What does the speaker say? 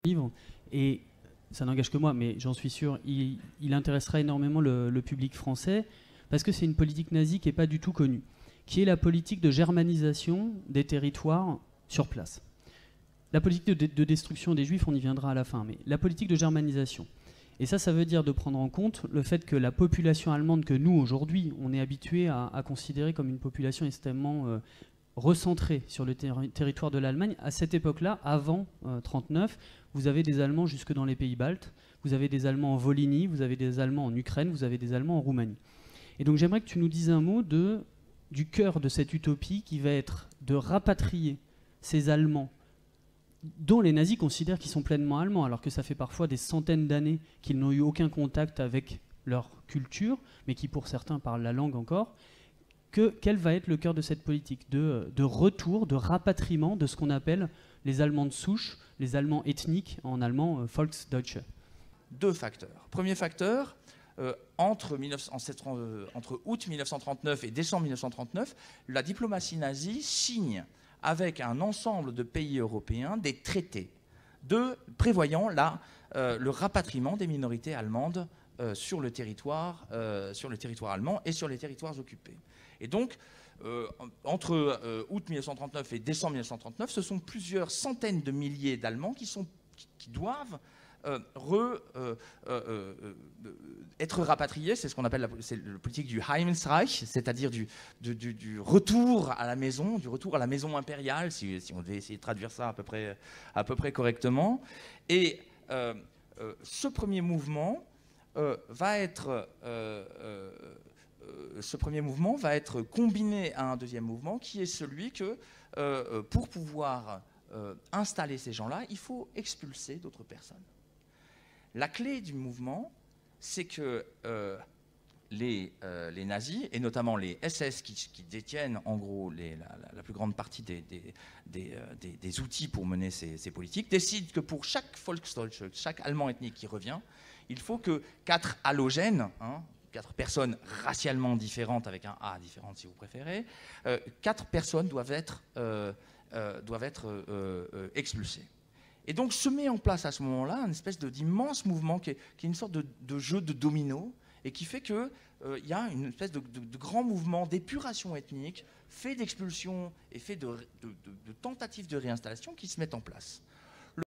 livre, et ça n'engage que moi, mais j'en suis sûr, il intéressera énormément le public français, parce que c'est une politique nazie qui n'est pas du tout connue, qui est la politique de germanisation des territoires sur place. La politique de destruction des Juifs, on y viendra à la fin, mais la politique de germanisation. Et ça veut dire de prendre en compte le fait que la population allemande que nous, aujourd'hui, on est habitué à considérer comme une population extrêmement recentrée sur le territoire de l'Allemagne, à cette époque-là, avant 1939, vous avez des Allemands jusque dans les pays baltes, vous avez des Allemands en Volhynie, vous avez des Allemands en Ukraine, vous avez des Allemands en Roumanie. Et donc j'aimerais que tu nous dises un mot du cœur de cette utopie qui va être de rapatrier ces Allemands dont les nazis considèrent qu'ils sont pleinement allemands, alors que ça fait parfois des centaines d'années qu'ils n'ont eu aucun contact avec leur culture, mais qui pour certains parlent la langue encore. Quel va être le cœur de cette politique de retour, de rapatriement de ce qu'on appelle les Allemands de souche, les Allemands ethniques, en allemand Volksdeutsche? Deux facteurs. Premier facteur, entre août 1939 et décembre 1939, la diplomatie nazie signe avec un ensemble de pays européens des traités prévoyant le rapatriement des minorités allemandes sur le territoire allemand et sur les territoires occupés. Et donc, entre août 1939 et décembre 1939, ce sont plusieurs centaines de milliers d'Allemands qui doivent être rapatriés. C'est ce qu'on appelle la politique du Heimsreich, c'est-à-dire du retour à la maison, du retour à la maison impériale, si on devait essayer de traduire ça à peu près correctement. Et ce premier mouvement va être combiné à un deuxième mouvement qui est celui que pour pouvoir installer ces gens-là, il faut expulser d'autres personnes. La clé du mouvement, c'est que les nazis, et notamment les SS qui détiennent en gros la plus grande partie des outils pour mener ces politiques, décident que pour chaque Volksdeutsche, chaque Allemand ethnique qui revient, il faut que 4 allogènes, 4 personnes racialement différentes, avec un A différent si vous préférez, 4 personnes doivent être expulsées. Et donc se met en place à ce moment-là une espèce d'immense mouvement qui est une sorte de jeu de domino, et qui fait qu'il y a une espèce de grand mouvement d'épuration ethnique, fait d'expulsion et fait de tentatives de réinstallation qui se mettent en place.